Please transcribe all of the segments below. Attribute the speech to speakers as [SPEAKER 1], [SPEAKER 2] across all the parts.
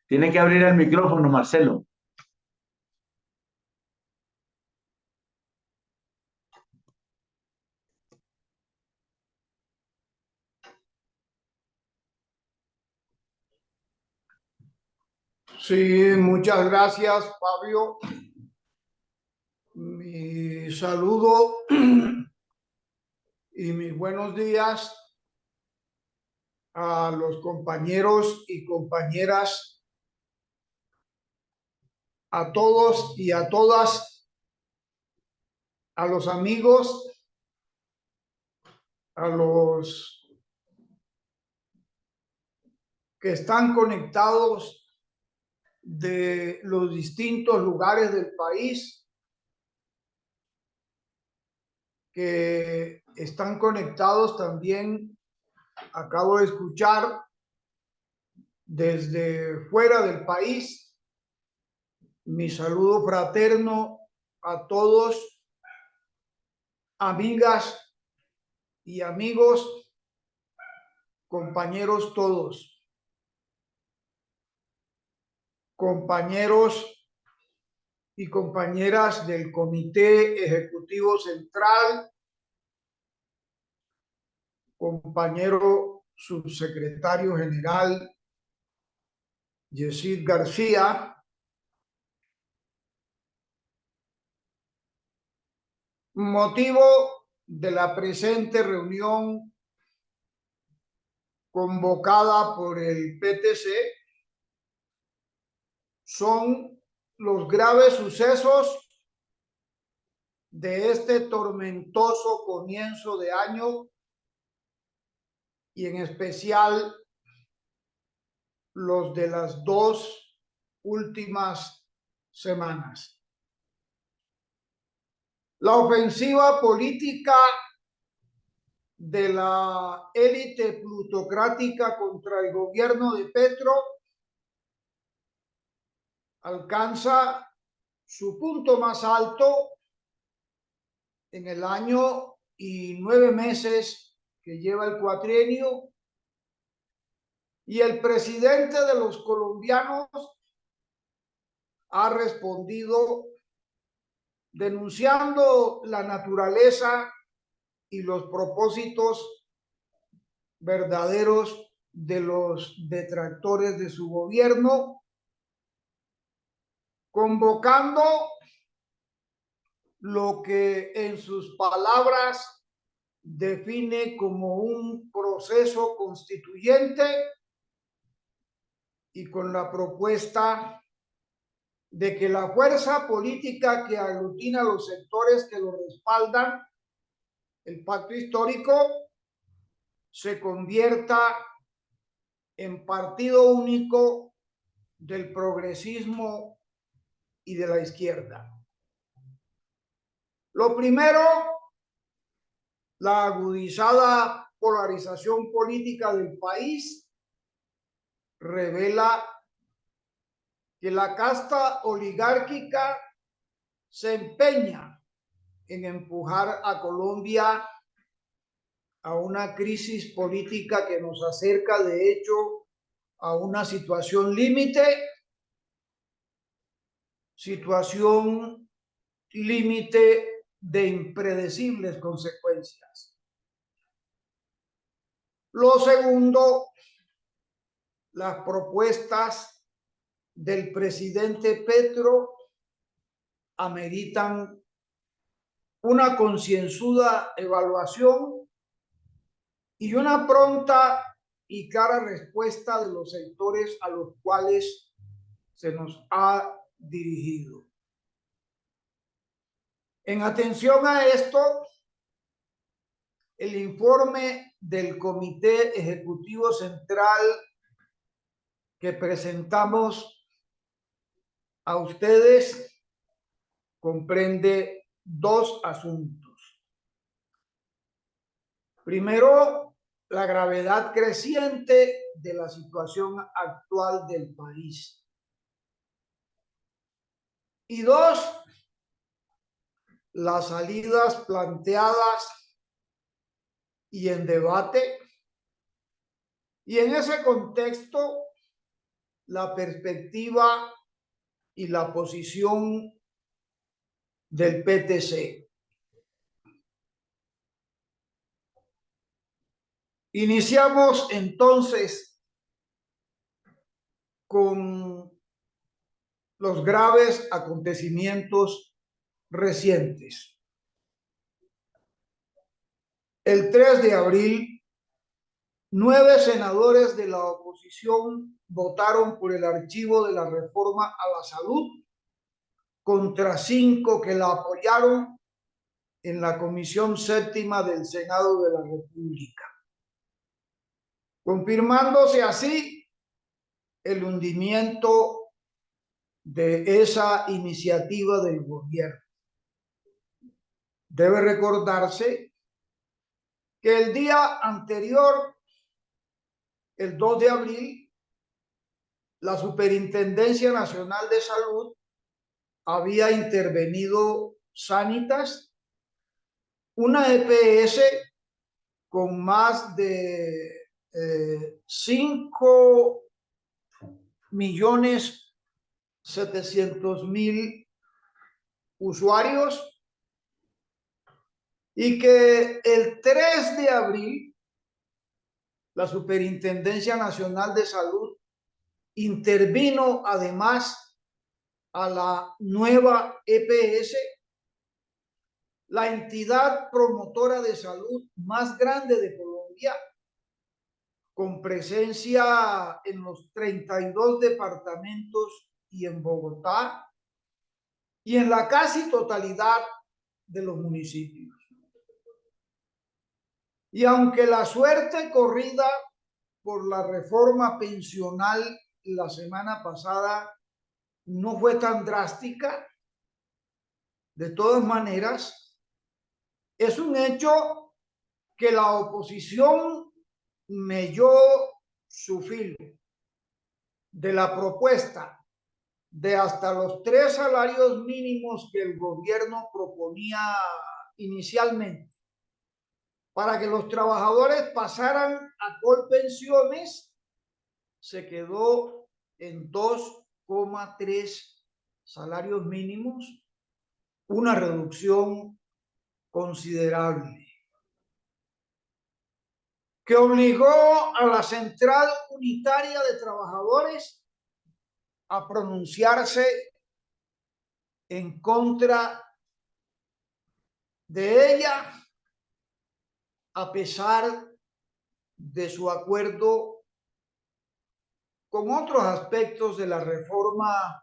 [SPEAKER 1] Tiene que abrir el micrófono, Marcelo.
[SPEAKER 2] Sí, muchas gracias, Fabio. Mi saludo y mis buenos días a los compañeros y compañeras, a todos y a todas, a los amigos, a los que están conectados de los distintos lugares del país, que están conectados también, acabo de escuchar, desde fuera del país. Mi saludo fraterno a todos, amigas y amigos, compañeros todos, compañeros y compañeras del Comité Ejecutivo Central, compañero subsecretario general Yesid García, motivo de la presente reunión convocada por el PTC son los graves sucesos de este tormentoso comienzo de año y en especial los de las dos últimas semanas. La ofensiva política de la élite plutocrática contra el gobierno de Petro alcanza su punto más alto en el año y 9 meses que lleva el cuatrienio, y el presidente de los colombianos ha respondido denunciando la naturaleza y los propósitos verdaderos de los detractores de su gobierno, convocando lo que en sus palabras define como un proceso constituyente y con la propuesta de que la fuerza política que aglutina los sectores que lo respaldan, el pacto histórico, se convierta en partido único del progresismo y de la izquierda. Lo primero, la agudizada polarización política del país revela que la casta oligárquica se empeña en empujar a Colombia a una crisis política que nos acerca, de hecho, a una situación límite de impredecibles consecuencias. Lo segundo, las propuestas del presidente Petro ameritan una concienzuda evaluación y una pronta y clara respuesta de los sectores a los cuales se nos ha dirigido. En atención a esto, el informe del Comité Ejecutivo Central que presentamos a ustedes comprende dos asuntos. Primero, la gravedad creciente de la situación actual del país. Y dos, las salidas planteadas y en debate. Y en ese contexto, la perspectiva y la posición del PTC. Iniciamos entonces con los graves acontecimientos recientes. El 3 de abril, 9 senadores de la oposición votaron por el archivo de la reforma a la salud contra 5 que la apoyaron en la Comisión Séptima del Senado de la República, confirmándose así el hundimiento de esa iniciativa del gobierno. Debe recordarse que el día anterior, el 2 de abril, la Superintendencia Nacional de Salud había intervenido Sanitas, una EPS con más de 5.700.000 usuarios, y que el 3 de abril la Superintendencia Nacional de Salud intervino además a la nueva EPS, la entidad promotora de salud más grande de Colombia, con presencia en los 32 departamentos y en Bogotá, y en la casi totalidad de los municipios. Y aunque la suerte corrida por la reforma pensional la semana pasada no fue tan drástica, de todas maneras, es un hecho que la oposición melló su filo de la propuesta de hasta los 3 salarios mínimos que el gobierno proponía inicialmente, para que los trabajadores pasaran a Colpensiones, se quedó en 2,3 salarios mínimos, una reducción considerable, que obligó a la Central Unitaria de Trabajadores a pronunciarse en contra de ella, a pesar de su acuerdo con otros aspectos de la reforma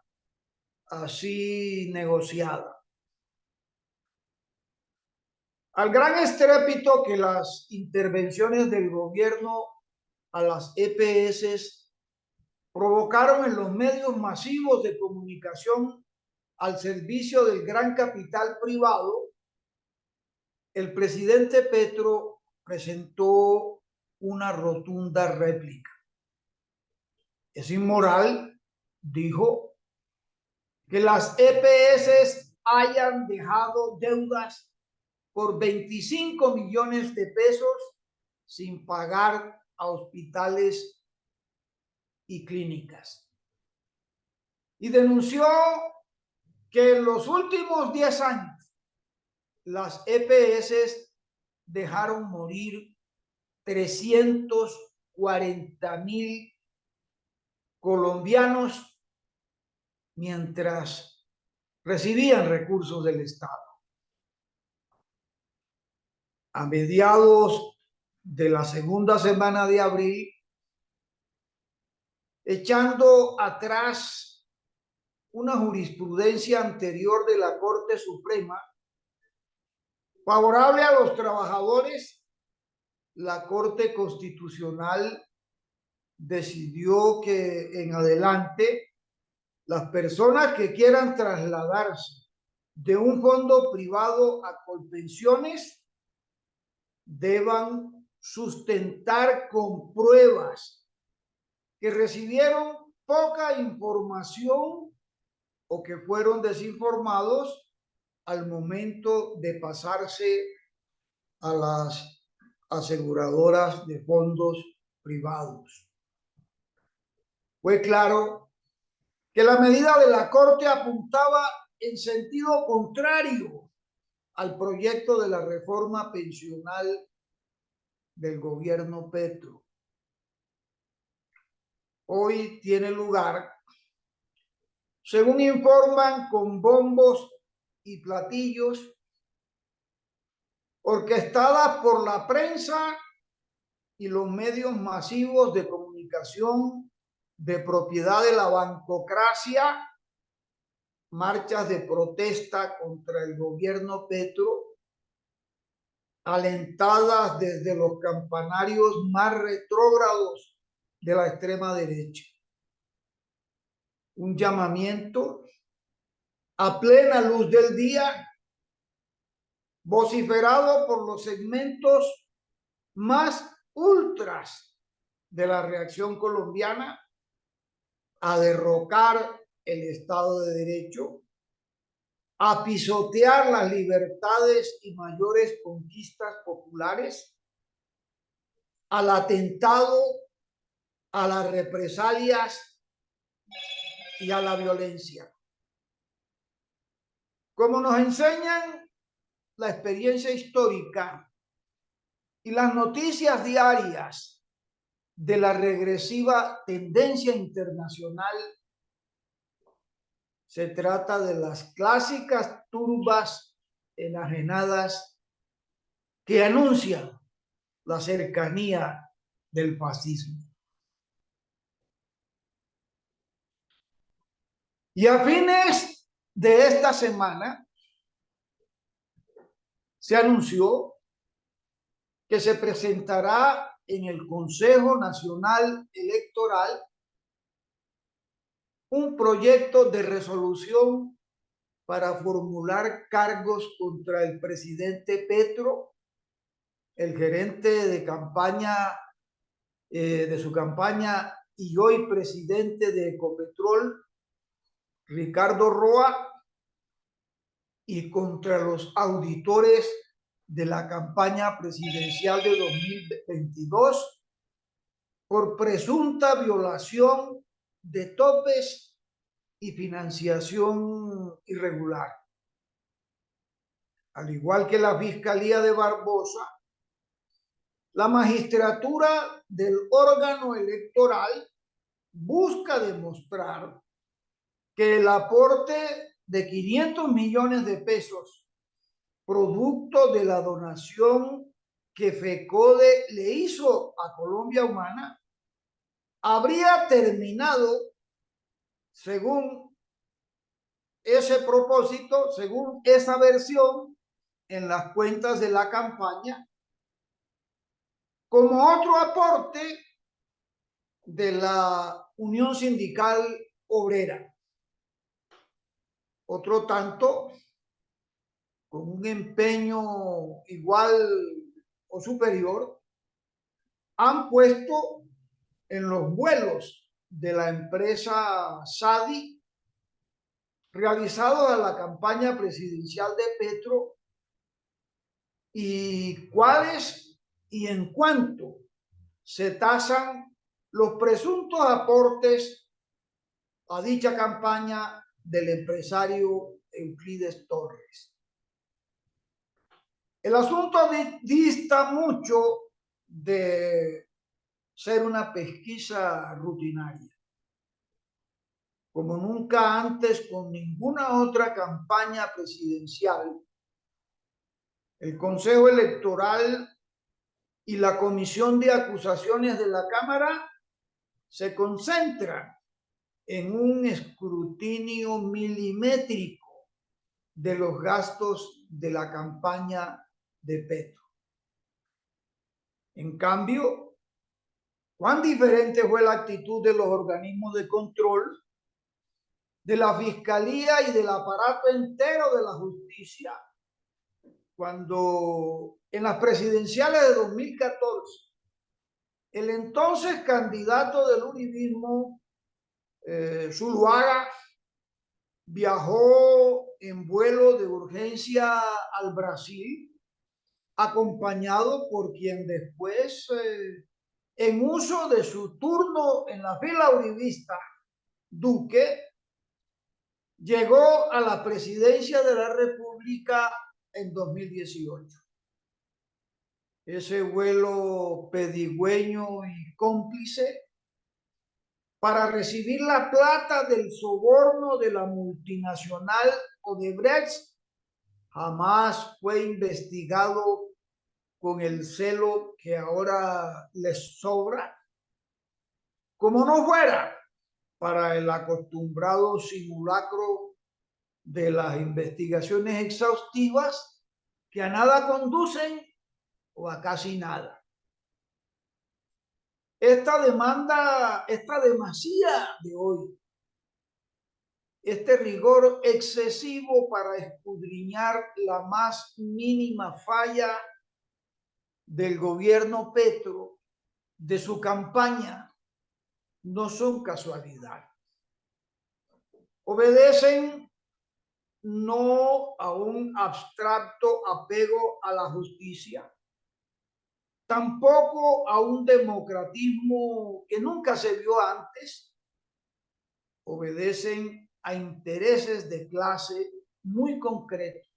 [SPEAKER 2] así negociada. Al gran estrépito que las intervenciones del gobierno a las EPS provocaron en los medios masivos de comunicación al servicio del gran capital privado, el presidente Petro presentó una rotunda réplica. Es inmoral, dijo, que las EPS hayan dejado deudas por 25 millones de pesos sin pagar a hospitales y clínicas. Y denunció que en los últimos 10 años las EPS dejaron morir 340.000 colombianos mientras recibían recursos del Estado. A mediados de la segunda semana de abril, echando atrás una jurisprudencia anterior de la Corte Suprema favorable a los trabajadores, la Corte Constitucional decidió que en adelante las personas que quieran trasladarse de un fondo privado a Colpensiones deban sustentar con pruebas que recibieron poca información o que fueron desinformados al momento de pasarse a las aseguradoras de fondos privados. Fue claro que la medida de la Corte apuntaba en sentido contrario al proyecto de la reforma pensional del gobierno Petro. Hoy tiene lugar, según informan con bombos y platillos, orquestada por la prensa y los medios masivos de comunicación de propiedad de la bancocracia, marchas de protesta contra el gobierno Petro, alentadas desde los campanarios más retrógrados de la extrema derecha. Un llamamiento a plena luz del día, vociferado por los segmentos más ultras de la reacción colombiana, a derrocar el Estado de Derecho, a pisotear las libertades y mayores conquistas populares, al atentado, a las represalias y a la violencia. Como nos enseñan la experiencia histórica y las noticias diarias de la regresiva tendencia internacional, se trata de las clásicas turbas enajenadas que anuncian la cercanía del fascismo. Y a fines de esta semana se anunció que se presentará en el Consejo Nacional Electoral un proyecto de resolución para formular cargos contra el presidente Petro, el gerente de campaña de su campaña y hoy presidente de Ecopetrol, Ricardo Roa, y contra los auditores de la campaña presidencial de 2022 por presunta violación de topes y financiación irregular. Al igual que la Fiscalía de Barbosa, la magistratura del órgano electoral busca demostrar que el aporte de 500 millones de pesos, producto de la donación que FECODE le hizo a Colombia Humana, habría terminado, según ese propósito, según esa versión, en las cuentas de la campaña, como otro aporte de la Unión Sindical Obrera. Otro tanto, con un empeño igual o superior, han puesto en los vuelos de la empresa Sadi realizados a la campaña presidencial de Petro y cuáles y en cuánto se tasan los presuntos aportes a dicha campaña del empresario Euclides Torres. El asunto dista mucho de ser una pesquisa rutinaria, como nunca antes con ninguna otra campaña presidencial. El Consejo Electoral y la Comisión de Acusaciones de la Cámara se concentran en un escrutinio milimétrico de los gastos de la campaña de Petro. En cambio, ¿cuán diferente fue la actitud de los organismos de control, de la Fiscalía y del aparato entero de la justicia, cuando en las presidenciales de 2014 el entonces candidato del uribismo, Zuluaga, viajó en vuelo de urgencia al Brasil, acompañado por quien después en uso de su turno en la fila uribista, Duque llegó a la presidencia de la República en 2018. Ese vuelo pedigüeño y cómplice para recibir la plata del soborno de la multinacional Odebrecht jamás fue investigado con el celo que ahora les sobra, como no fuera para el acostumbrado simulacro de las investigaciones exhaustivas que a nada conducen o a casi nada. Esta demanda, esta demasía de hoy, este rigor excesivo para escudriñar la más mínima falla del gobierno Petro, de su campaña, no son casualidad. Obedecen no a un abstracto apego a la justicia, tampoco a un democratismo que nunca se vio antes. Obedecen a intereses de clase muy concretos,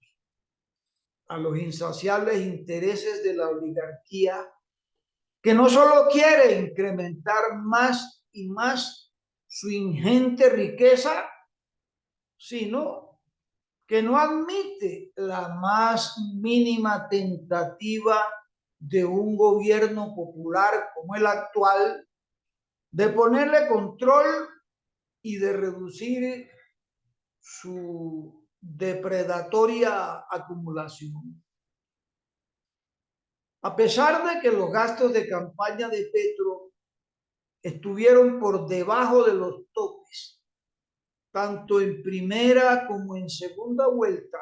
[SPEAKER 2] a los insaciables intereses de la oligarquía, que no solo quiere incrementar más y más su ingente riqueza, sino que no admite la más mínima tentativa de un gobierno popular como el actual de ponerle control y de reducir su depredatoria acumulación. A pesar de que los gastos de campaña de Petro estuvieron por debajo de los topes, tanto en primera como en segunda vuelta,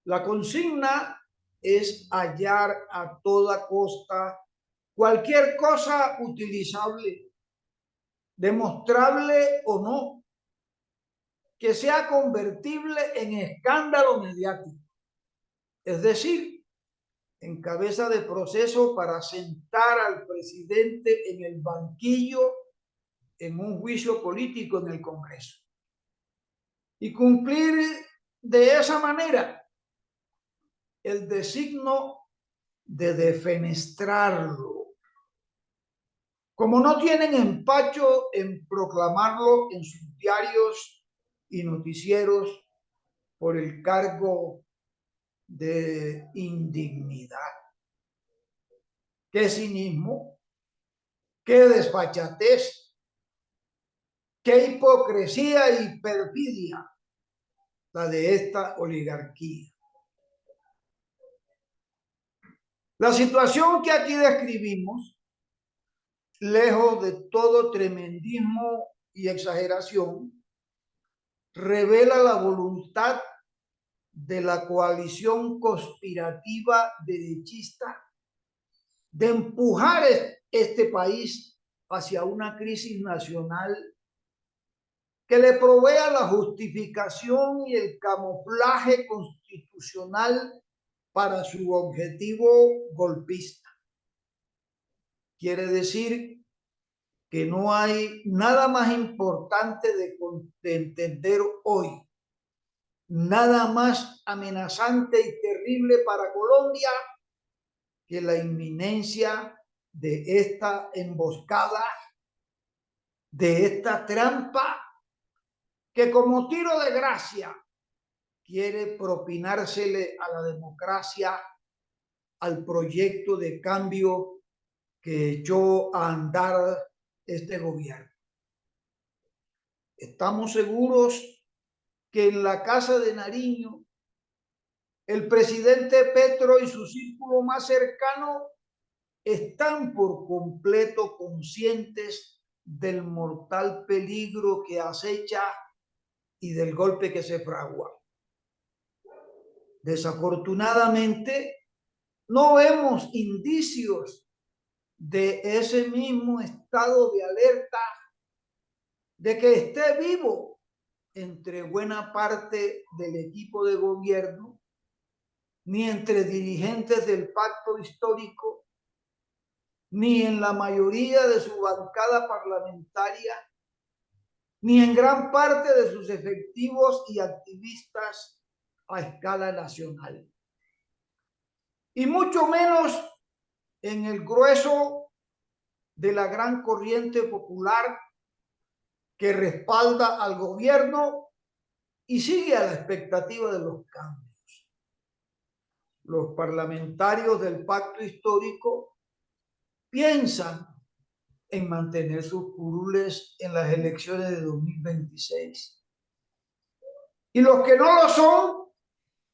[SPEAKER 2] la consigna es hallar a toda costa cualquier cosa utilizable, demostrable o no, que sea convertible en escándalo mediático, es decir, en cabeza de proceso para sentar al presidente en el banquillo en un juicio político en el Congreso y cumplir de esa manera el designio de defenestrarlo. Como no tienen empacho en proclamarlo en sus diarios y noticieros por el cargo de indignidad. Qué cinismo, qué desfachatez, qué hipocresía y perfidia la de esta oligarquía. La situación que aquí describimos, lejos de todo tremendismo y exageración, revela la voluntad de la coalición conspirativa derechista de empujar este país hacia una crisis nacional que le provea la justificación y el camuflaje constitucional para su objetivo golpista. Quiere decir que no hay nada más importante de entender hoy, nada más amenazante y terrible para Colombia que la inminencia de esta emboscada, de esta trampa que como tiro de gracia quiere propinársele a la democracia, al proyecto de cambio que echó a andar este gobierno. Estamos seguros que en la Casa de Nariño el presidente Petro y su círculo más cercano están por completo conscientes del mortal peligro que acecha y del golpe que se fragua. Desafortunadamente, no vemos indicios de ese mismo estado de alerta, de que esté vivo entre buena parte del equipo de gobierno, ni entre dirigentes del pacto histórico, ni en la mayoría de su bancada parlamentaria, ni en gran parte de sus efectivos y activistas a escala nacional. Y mucho menos en el grueso de la gran corriente popular que respalda al gobierno y sigue a la expectativa de los cambios. Los parlamentarios del pacto histórico piensan en mantener sus curules en las elecciones de 2026. Y los que no lo son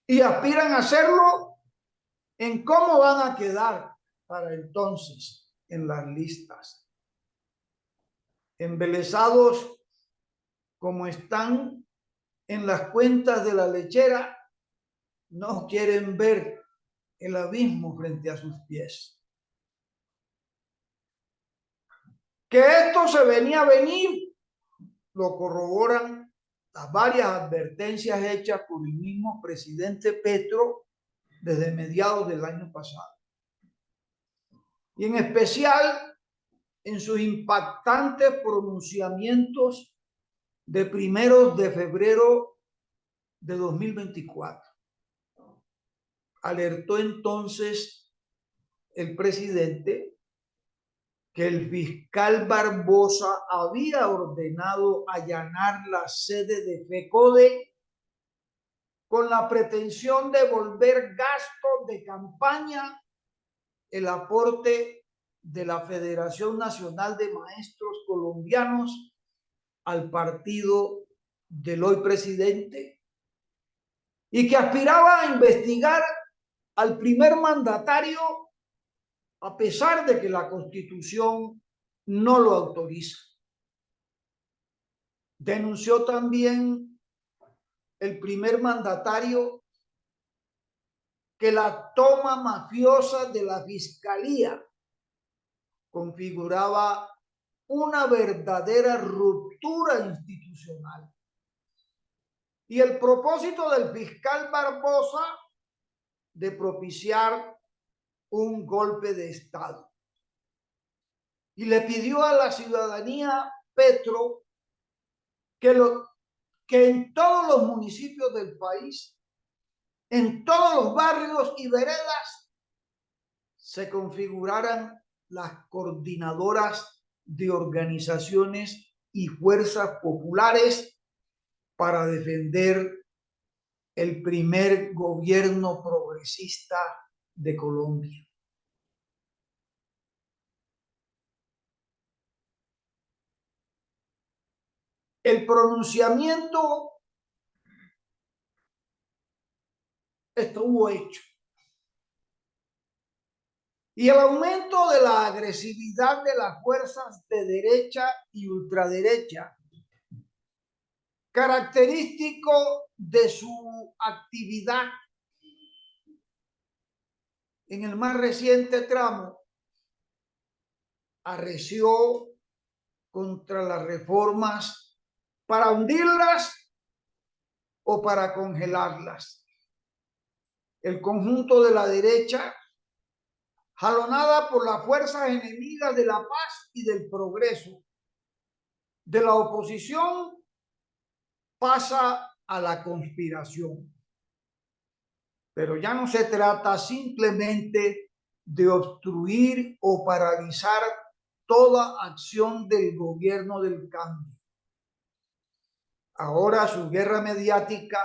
[SPEAKER 2] y aspiran a hacerlo, en cómo van a quedar para entonces en las listas. Embelesados como están en las cuentas de la lechera, no quieren ver el abismo frente a sus pies. Que esto se venía a venir, lo corroboran las varias advertencias hechas por el mismo presidente Petro desde mediados del año pasado. Y en especial en sus impactantes pronunciamientos de primeros de febrero de 2024. Alertó entonces el presidente que el fiscal Barbosa había ordenado allanar la sede de FECODE con la pretensión de volver gastos de campaña el aporte de la Federación Nacional de Maestros Colombianos al partido del hoy presidente y que aspiraba a investigar al primer mandatario a pesar de que la Constitución no lo autoriza. Denunció también el primer mandatario que la toma mafiosa de la Fiscalía configuraba una verdadera ruptura institucional. Y el propósito del fiscal Barbosa de propiciar un golpe de Estado. Y le pidió a la ciudadanía Petro que en todos los municipios del país, en todos los barrios y veredas, se configuraran las coordinadoras de organizaciones y fuerzas populares para defender el primer gobierno progresista de Colombia. El pronunciamiento estuvo hecho. Y el aumento de la agresividad de las fuerzas de derecha y ultraderecha, característico de su actividad en el más reciente tramo, arreció contra las reformas para hundirlas o para congelarlas. El conjunto de la derecha, jalonada por las fuerzas enemigas de la paz y del progreso, de la oposición, pasa a la conspiración. Pero ya no se trata simplemente de obstruir o paralizar toda acción del gobierno del cambio. Ahora su guerra mediática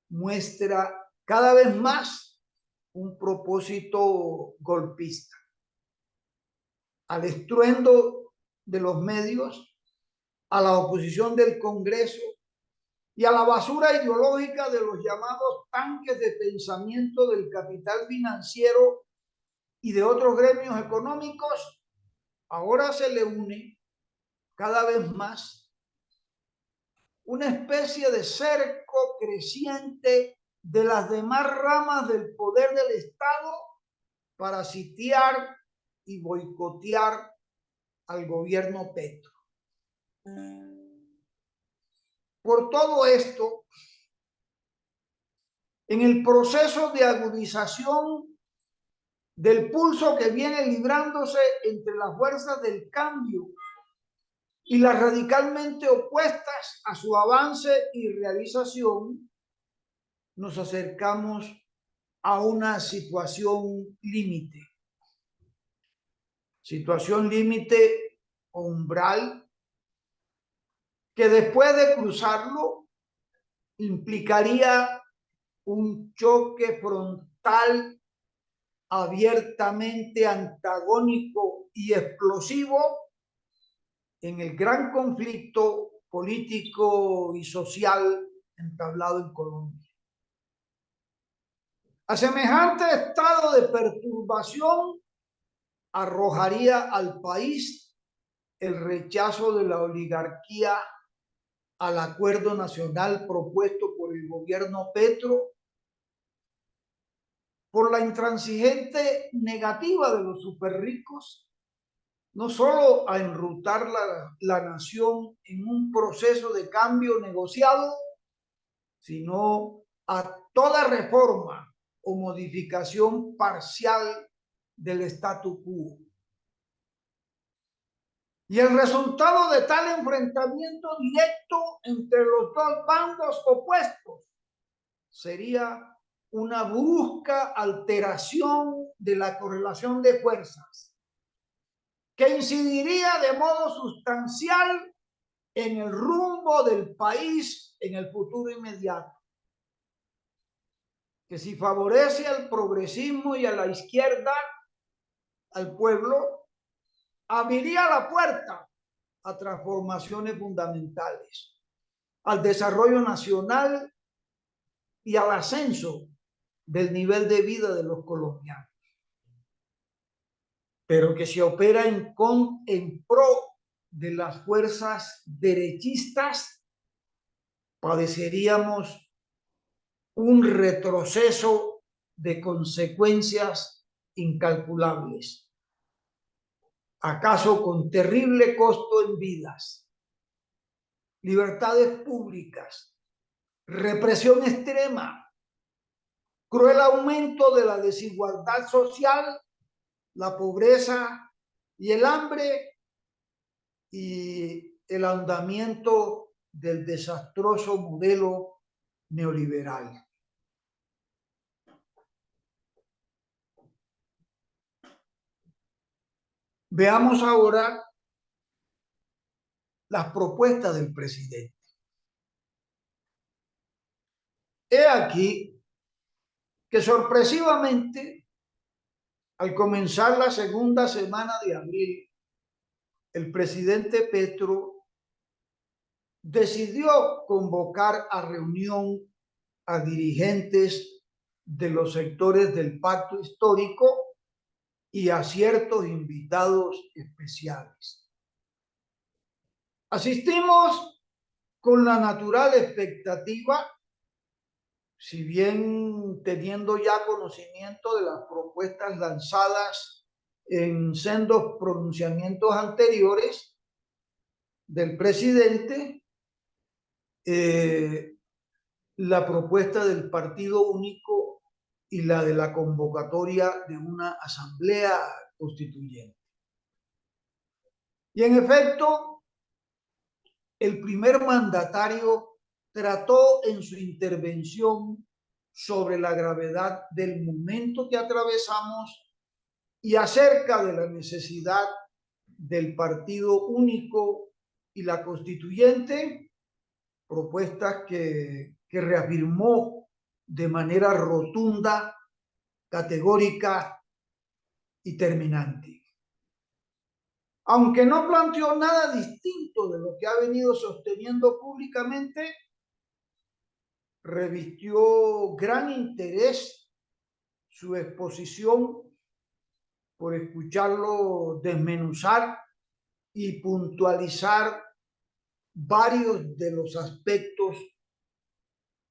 [SPEAKER 2] muestra cada vez más un propósito golpista. Al estruendo de los medios, a la oposición del Congreso y a la basura ideológica de los llamados tanques de pensamiento del capital financiero y de otros gremios económicos, ahora se le une cada vez más una especie de cerco creciente de las demás ramas del poder del Estado para sitiar y boicotear al gobierno Petro. Por todo esto, en el proceso de agudización del pulso que viene librándose entre las fuerzas del cambio y las radicalmente opuestas a su avance y realización, nos acercamos a una situación límite. Situación límite umbral que después de cruzarlo implicaría un choque frontal abiertamente antagónico y explosivo en el gran conflicto político y social entablado en Colombia. A semejante estado de perturbación arrojaría al país el rechazo de la oligarquía al acuerdo nacional propuesto por el gobierno Petro, por la intransigente negativa de los superricos, no solo a enrutar la nación en un proceso de cambio negociado, sino a toda reforma o modificación parcial del statu quo. Y el resultado de tal enfrentamiento directo entre los dos bandos opuestos sería una brusca alteración de la correlación de fuerzas que incidiría de modo sustancial en el rumbo del país en el futuro inmediato, que si favorece al progresismo y a la izquierda, al pueblo, abriría la puerta a transformaciones fundamentales, al desarrollo nacional y al ascenso del nivel de vida de los colombianos, pero que se opera en pro de las fuerzas derechistas, padeceríamos un retroceso de consecuencias incalculables, acaso con terrible costo en vidas, libertades públicas, represión extrema, cruel aumento de la desigualdad social, la pobreza y el hambre, y el ahondamiento del desastroso modelo neoliberal. Veamos ahora las propuestas del presidente. He aquí que sorpresivamente, al comenzar la segunda semana de abril, el presidente Petro decidió convocar a reunión a dirigentes de los sectores del pacto histórico y a ciertos invitados especiales. Asistimos con la natural expectativa, si bien teniendo ya conocimiento de las propuestas lanzadas en sendos pronunciamientos anteriores del presidente, la propuesta del Partido Único y la de la convocatoria de una asamblea constituyente. Y en efecto, el primer mandatario trató en su intervención sobre la gravedad del momento que atravesamos y acerca de la necesidad del Partido Único y la Constituyente, propuestas que reafirmó de manera rotunda, categórica y terminante. Aunque no planteó nada distinto de lo que ha venido sosteniendo públicamente, revistió gran interés su exposición por escucharlo desmenuzar y puntualizar varios de los aspectos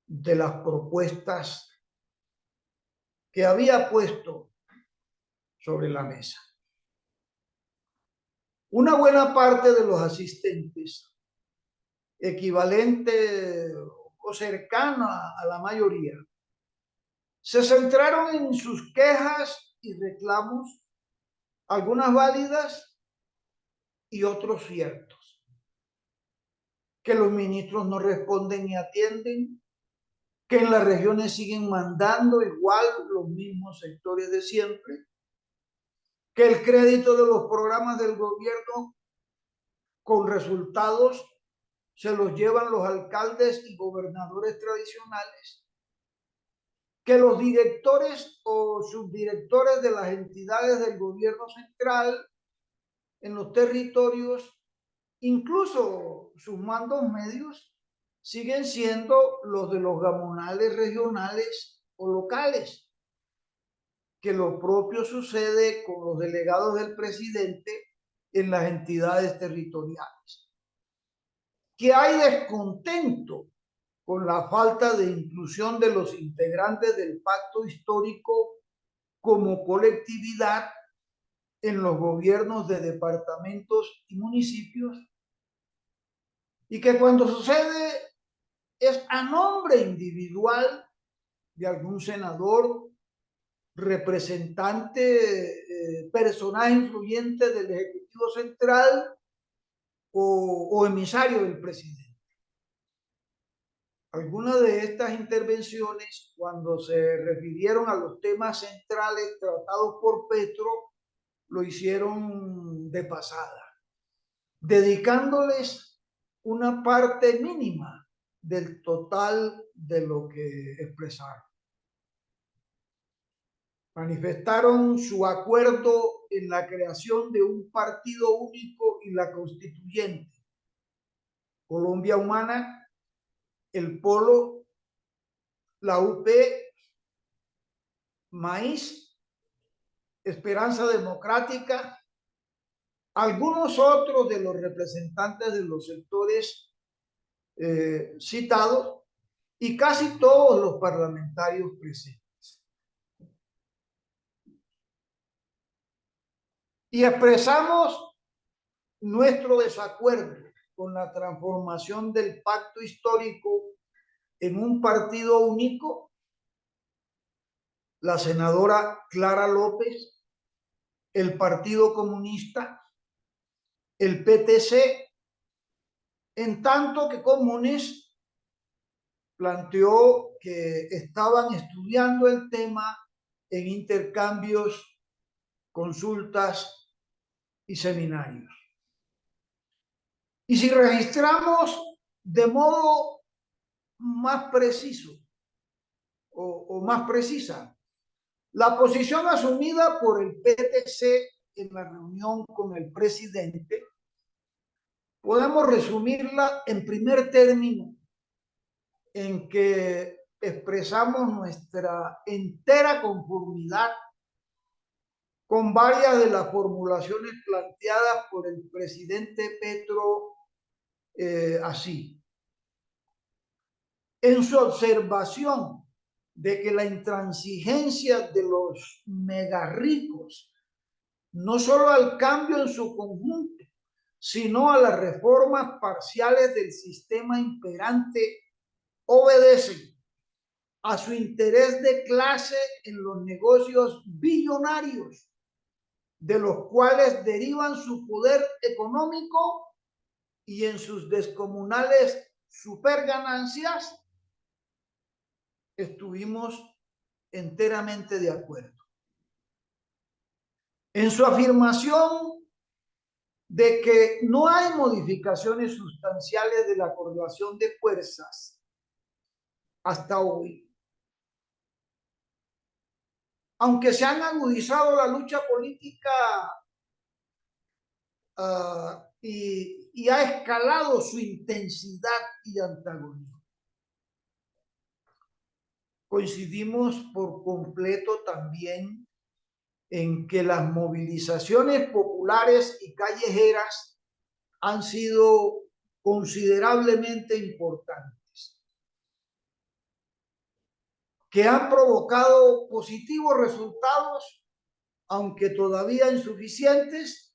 [SPEAKER 2] de las propuestas que había puesto sobre la mesa. Una buena parte de los asistentes, equivalente o cercana a la mayoría, se centraron en sus quejas y reclamos, algunas válidas y otros ciertos. Que los ministros no responden ni atienden, que en las regiones siguen mandando igual los mismos sectores de siempre, que el crédito de los programas del gobierno con resultados se los llevan los alcaldes y gobernadores tradicionales, que los directores o subdirectores de las entidades del gobierno central en los territorios, incluso sus mandos medios, siguen siendo los de los gamonales regionales o locales, que lo propio sucede con los delegados del presidente en las entidades territoriales. Que hay descontento con la falta de inclusión de los integrantes del pacto histórico como colectividad en los gobiernos de departamentos y municipios, y que cuando sucede es a nombre individual de algún senador, representante, personaje influyente del Ejecutivo Central o emisario del presidente. Algunas de estas intervenciones, cuando se refirieron a los temas centrales tratados por Petro, lo hicieron de pasada, dedicándoles una parte mínima del total de lo que expresaron. Manifestaron su acuerdo en la creación de un partido único y la constituyente. Colombia Humana, el Polo, la UP, Maíz, Esperanza Democrática, algunos otros de los representantes de los sectores citados y casi todos los parlamentarios presentes. Y expresamos nuestro desacuerdo con la transformación del pacto histórico en un partido único, la senadora Clara López, el Partido Comunista, el PTC, en tanto que Comunes planteó que estaban estudiando el tema en intercambios, consultas y seminarios. Y si registramos de modo más preciso o más precisa la posición asumida por el PTC en la reunión con el presidente, podemos resumirla en primer término en que expresamos nuestra entera conformidad con varias de las formulaciones planteadas por el presidente Petro, así. En su observación de que la intransigencia de los megarricos, no solo al cambio en su conjunto, sino a las reformas parciales del sistema imperante, obedecen a su interés de clase en los negocios billonarios, de los cuales derivan su poder económico y en sus descomunales superganancias, estuvimos enteramente de acuerdo. En su afirmación de que no hay modificaciones sustanciales de la correlación de fuerzas hasta hoy, aunque se han agudizado la lucha política y ha escalado su intensidad y antagonismo. Coincidimos por completo también en que las movilizaciones populares y callejeras han sido considerablemente importantes, que han provocado positivos resultados, aunque todavía insuficientes,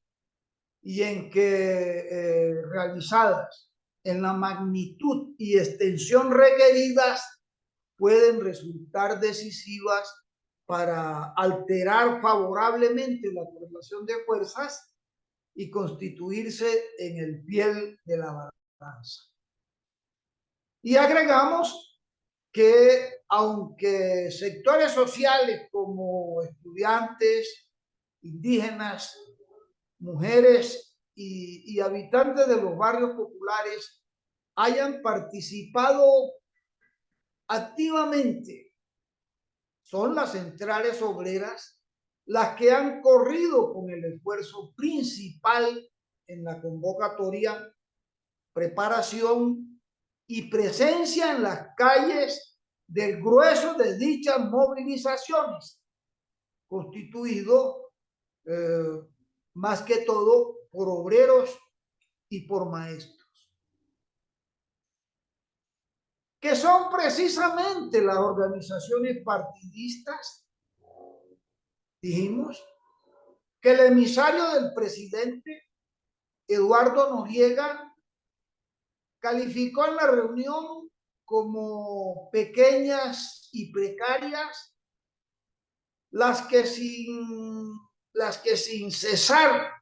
[SPEAKER 2] y en que realizadas en la magnitud y extensión requeridas pueden resultar decisivas para alterar favorablemente la correlación de fuerzas y constituirse en el fiel de la balanza. Y agregamos que aunque sectores sociales como estudiantes, indígenas, mujeres y habitantes de los barrios populares hayan participado activamente, son las centrales obreras las que han corrido con el esfuerzo principal en la convocatoria, preparación y presencia en las calles del grueso de dichas movilizaciones, constituido más que todo por obreros y por maestros, que son precisamente las organizaciones partidistas. Dijimos que el emisario del presidente, Eduardo Noriega, calificó en la reunión como pequeñas y precarias las que sin cesar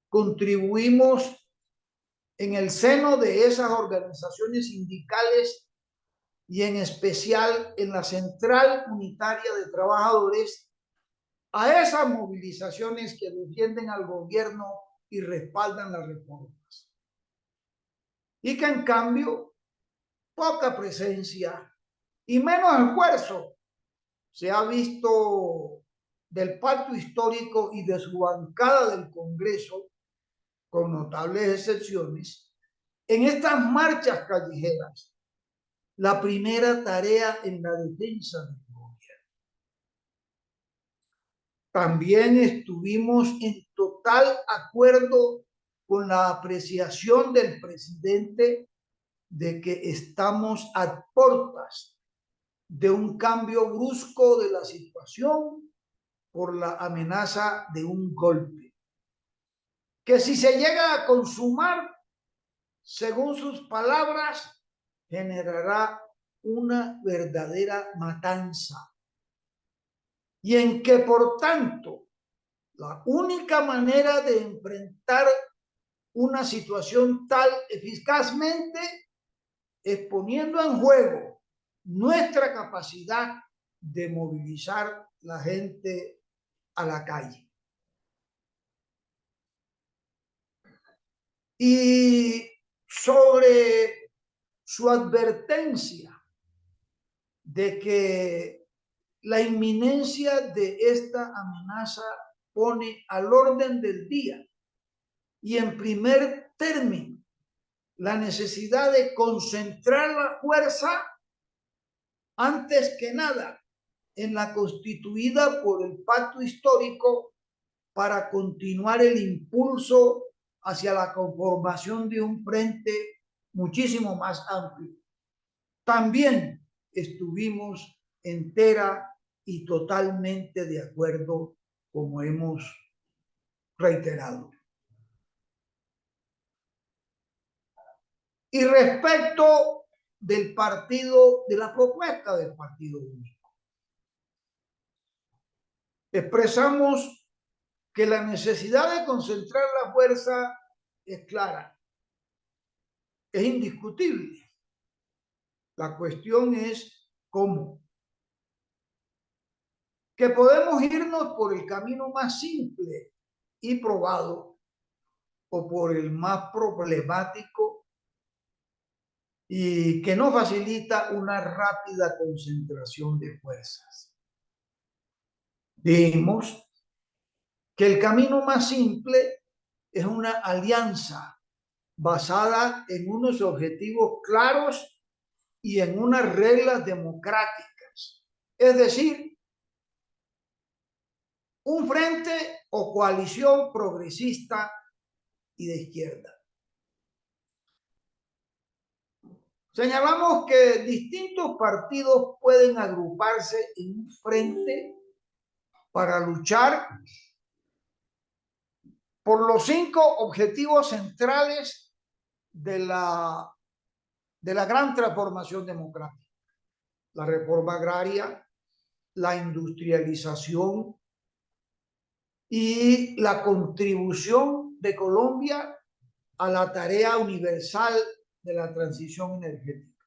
[SPEAKER 2] contribuimos en el seno de esas organizaciones sindicales y en especial en la Central Unitaria de Trabajadores a esas movilizaciones que defienden al gobierno y respaldan las reformas. Y que en cambio poca presencia y menos esfuerzo se ha visto del pacto histórico y de su bancada del Congreso, con notables excepciones, en estas marchas callejeras, la primera tarea en la defensa del gobierno. También estuvimos en total acuerdo con la apreciación del presidente de que estamos a puertas de un cambio brusco de la situación por la amenaza de un golpe, que si se llega a consumar, según sus palabras, generará una verdadera matanza, y en que por tanto la única manera de enfrentar una situación tal eficazmente es poniendo en juego nuestra capacidad de movilizar la gente a la calle. Y sobre su advertencia de que la inminencia de esta amenaza pone al orden del día y en primer término la necesidad de concentrar la fuerza antes que nada en la constituida por el pacto histórico para continuar el impulso hacia la conformación de un frente muchísimo más amplio. También estuvimos entera y totalmente de acuerdo, como hemos reiterado. Y respecto del partido, de la propuesta del Partido Único, expresamos que la necesidad de concentrar la fuerza es clara, es indiscutible. La cuestión es cómo. Que podemos irnos por el camino más simple y probado o por el más problemático y que no facilita una rápida concentración de fuerzas. Dijimos que el camino más simple es una alianza basada en unos objetivos claros y en unas reglas democráticas. Es decir, un frente o coalición progresista y de izquierda. Señalamos que distintos partidos pueden agruparse en un frente para luchar por los 5 objetivos centrales de la gran transformación democrática: la reforma agraria, la industrialización y la contribución de Colombia a la tarea universal de la transición energética.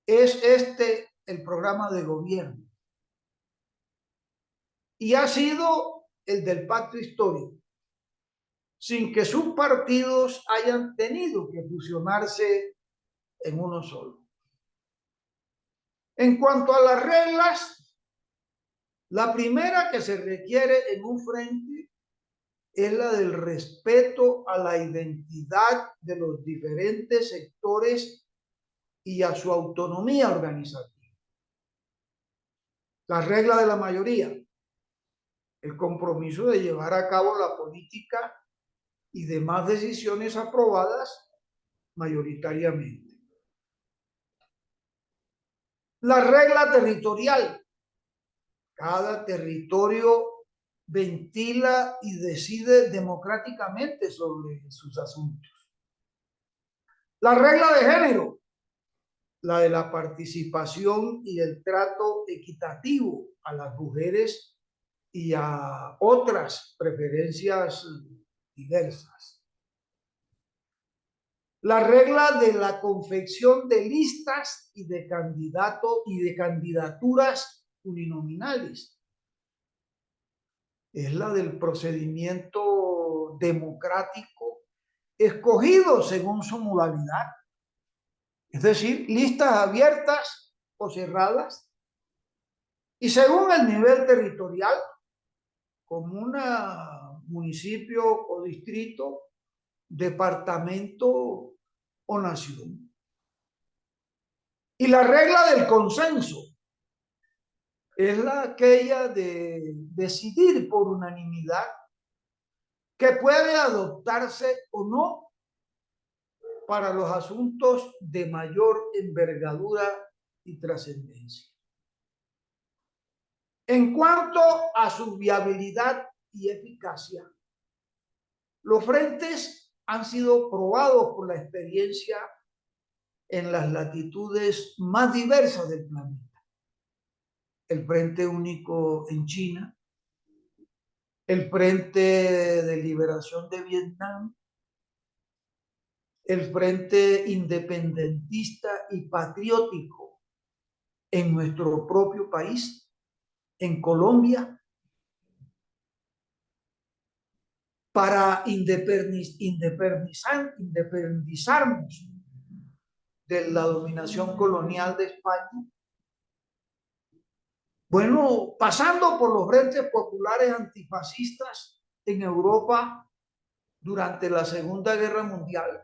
[SPEAKER 2] Es este el programa de gobierno y ha sido el del pacto histórico, sin que sus partidos hayan tenido que fusionarse en uno solo. En cuanto a las reglas, la primera que se requiere en un frente es la del respeto a la identidad de los diferentes sectores y a su autonomía organizativa. La regla de la mayoría, el compromiso de llevar a cabo la política y demás decisiones aprobadas mayoritariamente. La regla territorial, cada territorio ventila y decide democráticamente sobre sus asuntos. La regla de género, la de la participación y el trato equitativo a las mujeres y a otras preferencias diversas. La regla de la confección de listas y de candidatos y de candidaturas uninominales. Es la del procedimiento democrático escogido según su modalidad. Es decir, listas abiertas o cerradas. Y según el nivel territorial, comuna, municipio o distrito, departamento o nación. Y la regla del consenso es aquella de decidir por unanimidad que puede adoptarse o no para los asuntos de mayor envergadura y trascendencia. En cuanto a su viabilidad y eficacia, los frentes han sido probados por la experiencia en las latitudes más diversas del planeta. El Frente Único en China, el Frente de Liberación de Vietnam, el Frente Independentista y Patriótico en nuestro propio país, en Colombia, para independizarnos de la dominación colonial de España. Bueno, pasando por los frentes populares antifascistas en Europa durante la Segunda Guerra Mundial,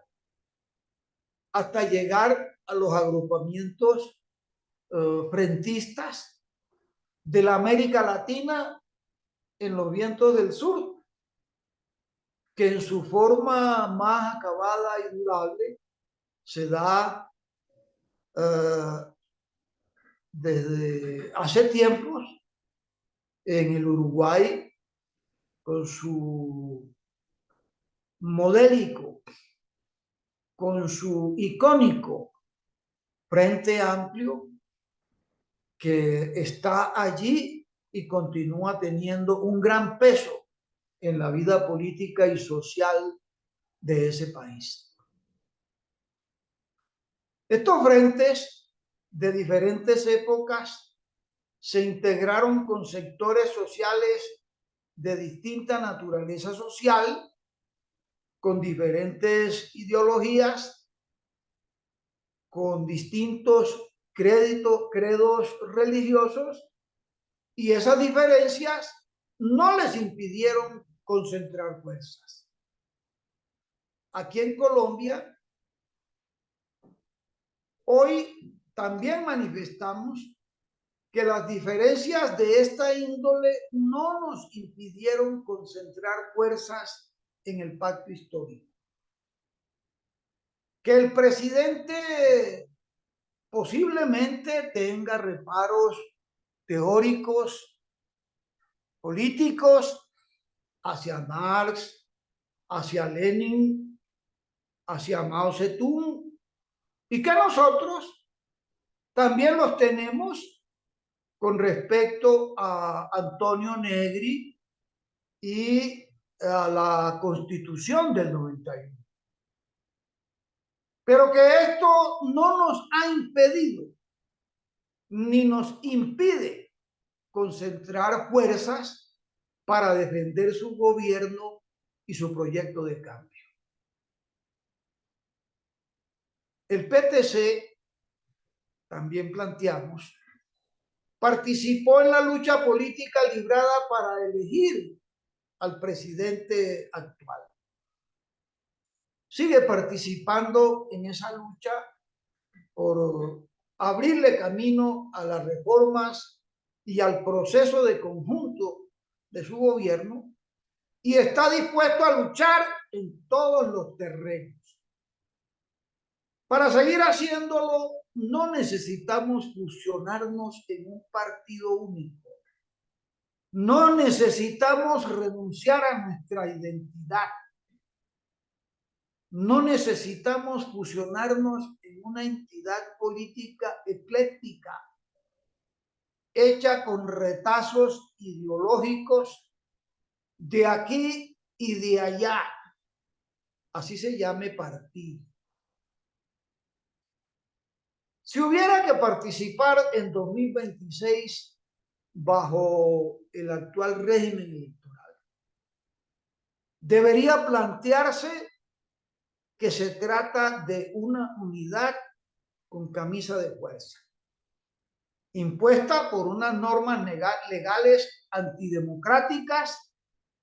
[SPEAKER 2] hasta llegar a los agrupamientos frentistas de la América Latina en los vientos del sur, que en su forma más acabada y durable se da desde hace tiempos en el Uruguay con su modélico, con su icónico Frente Amplio, que está allí y continúa teniendo un gran peso en la vida política y social de ese país. Estos frentes de diferentes épocas se integraron con sectores sociales de distinta naturaleza social, con diferentes ideologías, con distintos credos religiosos, y esas diferencias no les impidieron concentrar fuerzas. Aquí en Colombia, hoy también manifestamos que las diferencias de esta índole no nos impidieron concentrar fuerzas en el pacto histórico. Que el presidente posiblemente tenga reparos teóricos, políticos, hacia Marx, hacia Lenin, hacia Mao Zedong, y que nosotros también los tenemos con respecto a Antonio Negri y a la Constitución del 91. Pero que esto no nos ha impedido ni nos impide concentrar fuerzas para defender su gobierno y su proyecto de cambio. El PTC, también planteamos, participó en la lucha política librada para elegir al presidente actual. Sigue participando en esa lucha por abrirle camino a las reformas y al proceso de conjunto de su gobierno y está dispuesto a luchar en todos los terrenos. Para seguir haciéndolo, no necesitamos fusionarnos en un partido único. No necesitamos renunciar a nuestra identidad. No necesitamos fusionarnos en una entidad política ecléctica, hecha con retazos ideológicos de aquí y de allá. Así se llame partido. Si hubiera que participar en 2026 bajo el actual régimen electoral, debería plantearse que se trata de una unidad con camisa de fuerza, impuesta por unas normas legales antidemocráticas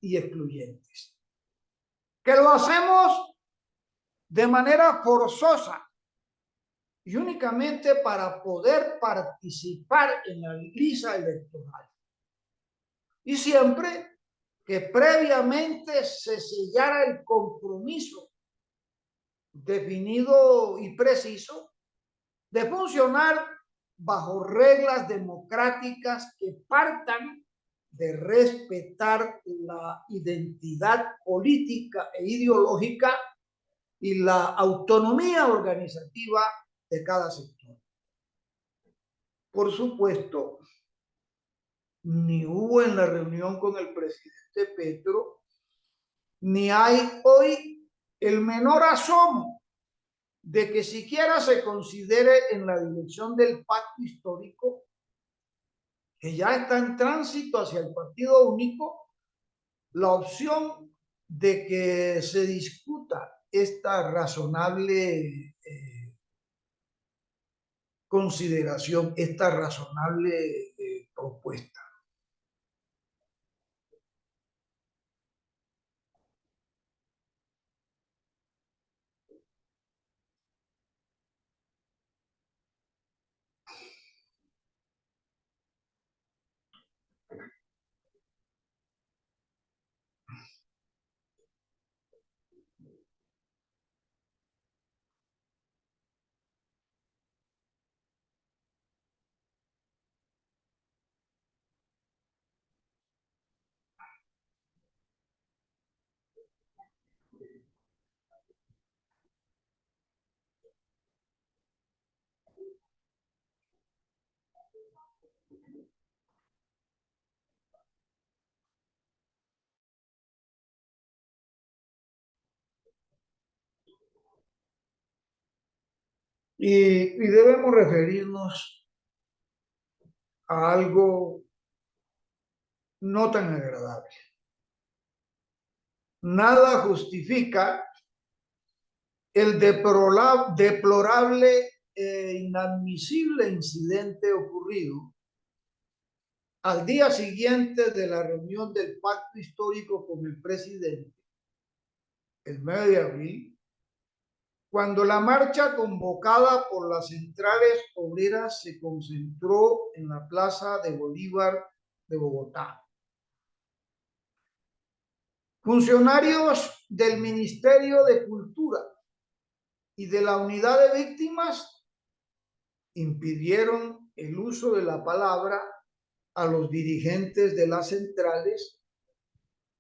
[SPEAKER 2] y excluyentes. Que lo hacemos de manera forzosa y únicamente para poder participar en la lista electoral. Y siempre que previamente se sellara el compromiso definido y preciso de funcionar bajo reglas democráticas que partan de respetar la identidad política e ideológica y la autonomía organizativa de cada sector. Por supuesto, ni hubo en la reunión con el presidente Petro, ni hay hoy el menor asomo de que siquiera se considere en la dirección del pacto histórico, que ya está en tránsito hacia el partido único, la opción de que se discuta esta razonable consideración, esta razonable propuesta. Y debemos referirnos a algo no tan agradable. Nada justifica el deplorable e inadmisible incidente ocurrido al día siguiente de la reunión del pacto histórico con el presidente, el 9 de abril, cuando la marcha convocada por las centrales obreras se concentró en la Plaza de Bolívar de Bogotá. Funcionarios del Ministerio de Cultura y de la Unidad de Víctimas impidieron el uso de la palabra a los dirigentes de las centrales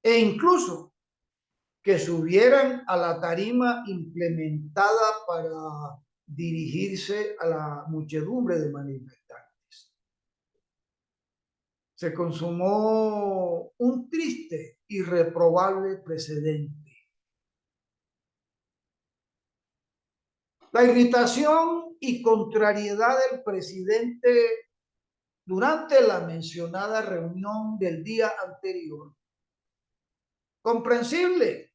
[SPEAKER 2] e incluso que subieran a la tarima implementada para dirigirse a la muchedumbre de manifestantes. se consumó un triste y reprobable precedente. La irritación y contrariedad del presidente durante la mencionada reunión del día anterior, comprensible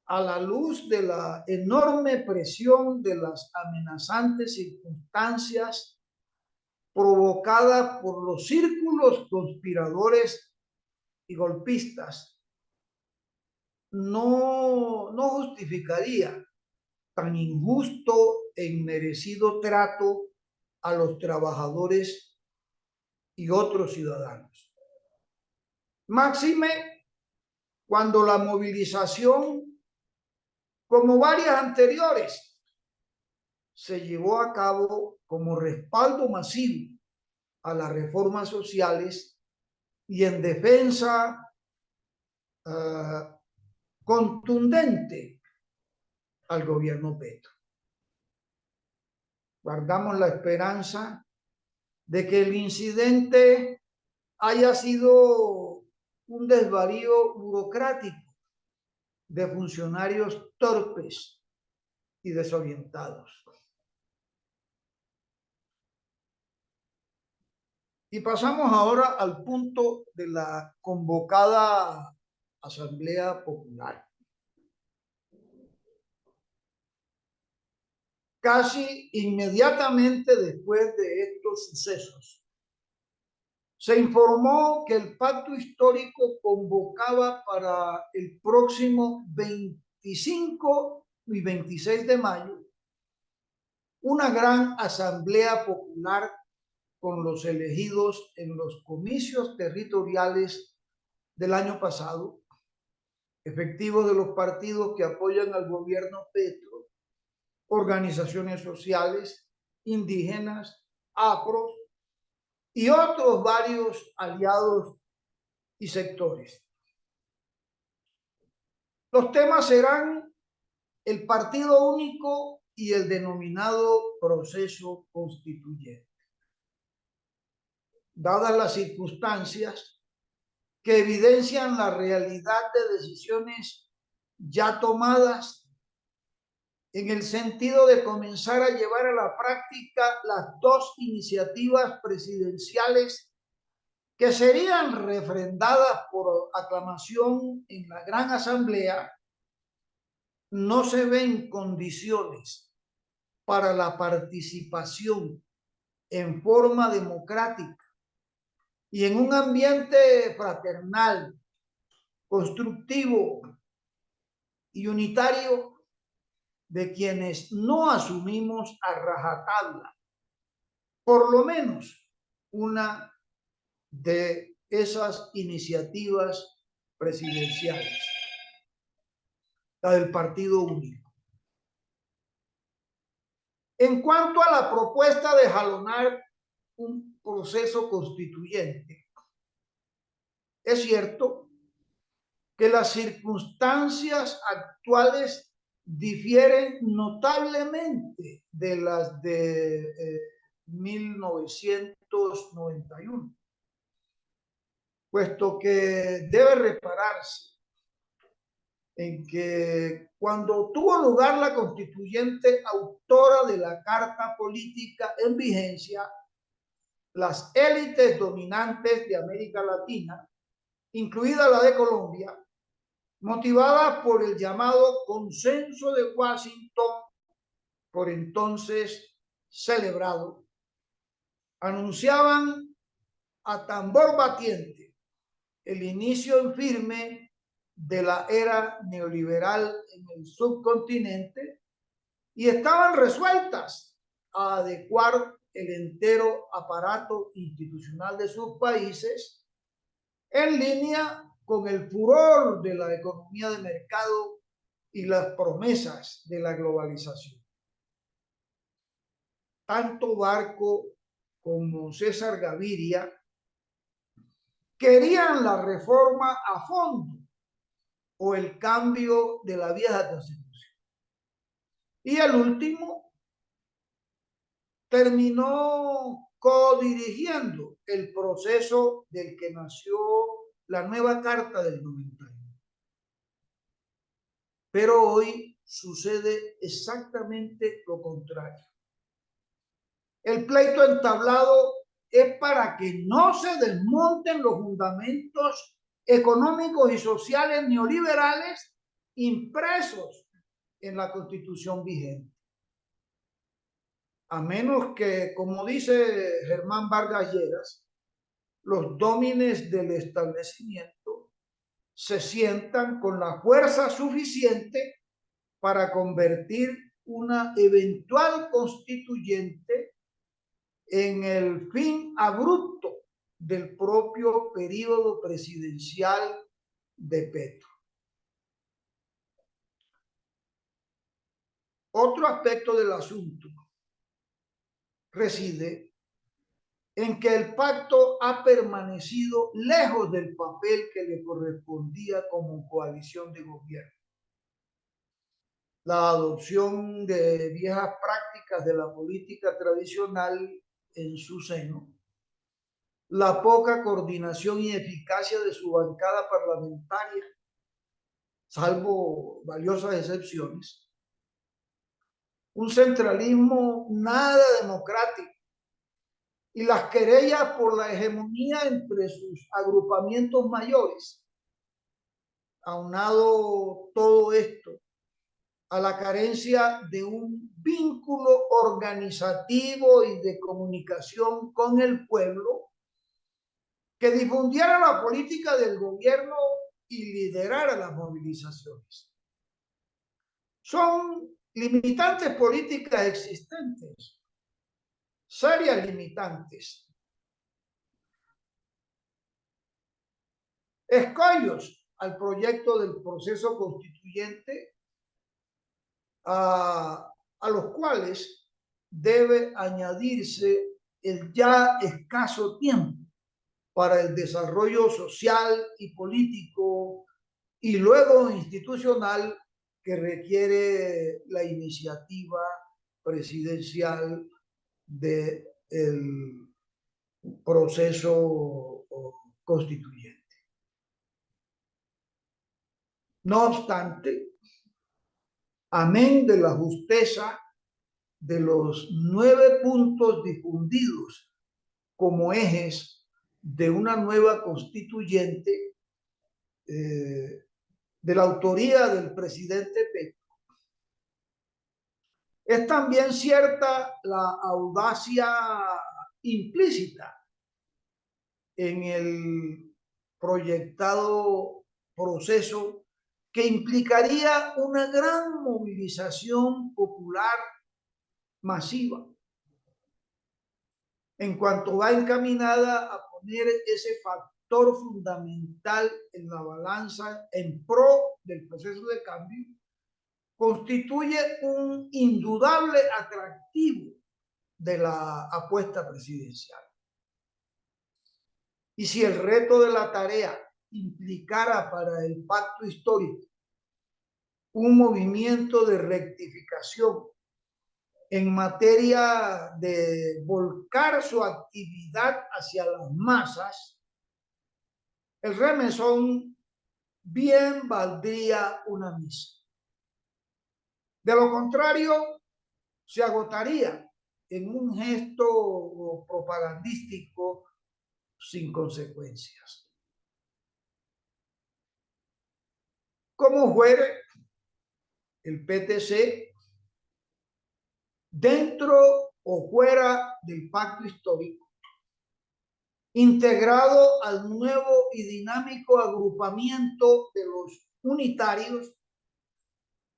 [SPEAKER 2] a la luz de la enorme presión de las amenazantes circunstancias provocada por los círculos conspiradores y golpistas, no justificaría tan injusto e inmerecido trato a los trabajadores y otros ciudadanos. Máxime cuando la movilización, como varias anteriores, se llevó a cabo como respaldo masivo a las reformas sociales y en defensa contundente al gobierno Petro. Guardamos la esperanza de que el incidente haya sido un desvarío burocrático de funcionarios torpes y desorientados. Y pasamos ahora al punto de la convocada Asamblea Popular. Casi inmediatamente después de estos sucesos, se informó que el pacto histórico convocaba para el próximo 25 y 26 de mayo una gran asamblea popular con los elegidos en los comicios territoriales del año pasado, efectivos de los partidos que apoyan al gobierno Petro, organizaciones sociales, indígenas, afros y otros varios aliados y sectores. Los temas serán el partido único y el denominado proceso constituyente. Dadas las circunstancias que evidencian la realidad de decisiones ya tomadas en el sentido de comenzar a llevar a la práctica las dos iniciativas presidenciales que serían refrendadas por aclamación en la Gran Asamblea, no se ven condiciones para la participación en forma democrática y en un ambiente fraternal, constructivo y unitario de quienes no asumimos a rajatabla por lo menos una de esas iniciativas presidenciales, la del Partido Único. En cuanto a la propuesta de jalonar un proceso constituyente, es cierto que las circunstancias actuales difieren notablemente de las de 1991, puesto que debe repararse en que cuando tuvo lugar la constituyente autora de la Carta Política en vigencia, las élites dominantes de América Latina, incluida la de Colombia, motivadas por el llamado Consenso de Washington, por entonces celebrado, anunciaban a tambor batiente el inicio en firme de la era neoliberal en el subcontinente y estaban resueltas a adecuar el entero aparato institucional de sus países en línea con el furor de la economía de mercado y las promesas de la globalización. Tanto Barco como César Gaviria querían la reforma a fondo o el cambio de la vieja constitución. Y el último terminó codirigiendo el proceso del que nació la nueva Carta del 91. Pero hoy sucede exactamente lo contrario. El pleito entablado es para que no se desmonten los fundamentos económicos y sociales neoliberales impresos en la Constitución vigente. A menos que, como dice Germán Vargas Lleras, los dómines del establecimiento se sientan con la fuerza suficiente para convertir una eventual constituyente en el fin abrupto del propio periodo presidencial de Petro. Otro aspecto del asunto reside en que el pacto ha permanecido lejos del papel que le correspondía como coalición de gobierno. La adopción de viejas prácticas de la política tradicional en su seno, la poca coordinación y eficacia de su bancada parlamentaria, salvo valiosas excepciones, un centralismo nada democrático y las querellas por la hegemonía entre sus agrupamientos mayores. Aunado todo esto a la carencia de un vínculo organizativo y de comunicación con el pueblo que difundiera la política del gobierno y liderara las movilizaciones. Son limitantes políticas existentes, serias limitantes, escollos al proyecto del proceso constituyente a los cuales debe añadirse el ya escaso tiempo para el desarrollo social y político y luego institucional que requiere la iniciativa presidencial del proceso constituyente. No obstante, amén de la justeza de los 9 puntos difundidos como ejes de una nueva constituyente de la autoría del presidente Petro, es también cierta la audacia implícita en el proyectado proceso que implicaría una gran movilización popular masiva, en cuanto va encaminada a poner ese factor fundamental en la balanza en pro del proceso de cambio, constituye un indudable atractivo de la apuesta presidencial. Y si el reto de la tarea implicara para el pacto histórico un movimiento de rectificación en materia de volcar su actividad hacia las masas, el remesón bien valdría una misa. De lo contrario, se agotaría en un gesto propagandístico sin consecuencias. Como fuere, el PTC, dentro o fuera del pacto histórico, integrado al nuevo y dinámico agrupamiento de los unitarios,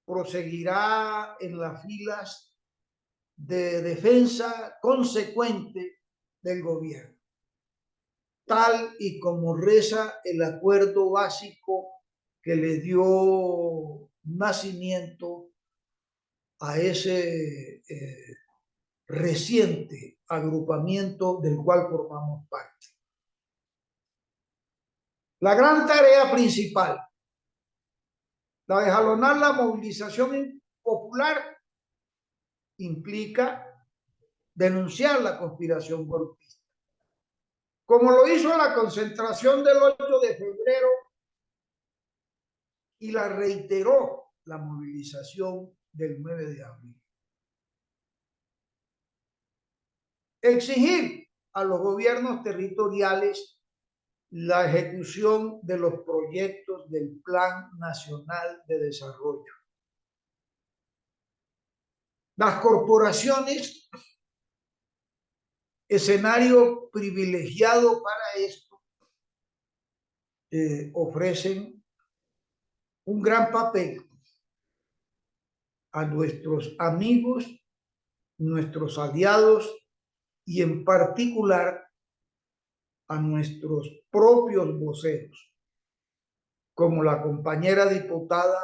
[SPEAKER 2] proseguirá en las filas de defensa consecuente del gobierno, tal y como reza el acuerdo básico que le dio nacimiento a ese reciente agrupamiento del cual formamos parte. La gran tarea principal, la de jalonar la movilización popular, implica denunciar la conspiración golpista, como lo hizo la concentración del 8 de febrero y la reiteró la movilización del 9 de abril. Exigir a los gobiernos territoriales la ejecución de los proyectos del Plan Nacional de Desarrollo. Las corporaciones, escenario privilegiado para esto, ofrecen un gran papel a nuestros amigos, nuestros aliados y en particular a nuestros propios voceros, como la compañera diputada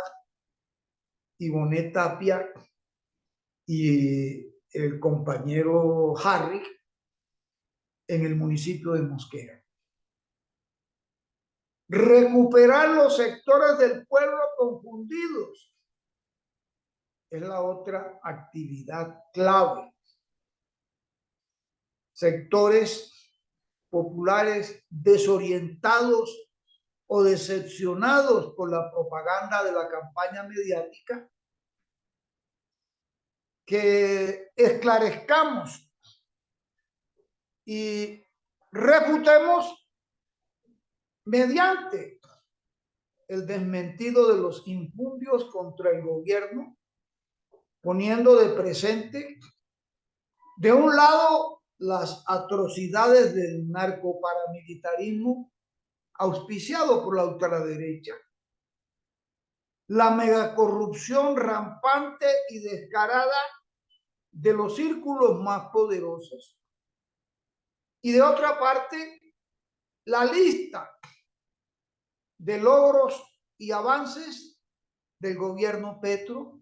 [SPEAKER 2] Ivonne Tapia y el compañero Harry en el municipio de Mosquera. Recuperar los sectores del pueblo confundidos es la otra actividad clave. Sectores populares desorientados o decepcionados por la propaganda de la campaña mediática, que esclarezcamos y refutemos mediante el desmentido de los infundios contra el gobierno, poniendo de presente, de un lado, las atrocidades del narcoparamilitarismo auspiciado por la ultraderecha, la megacorrupción rampante y descarada de los círculos más poderosos, y de otra parte, la lista de logros y avances del gobierno Petro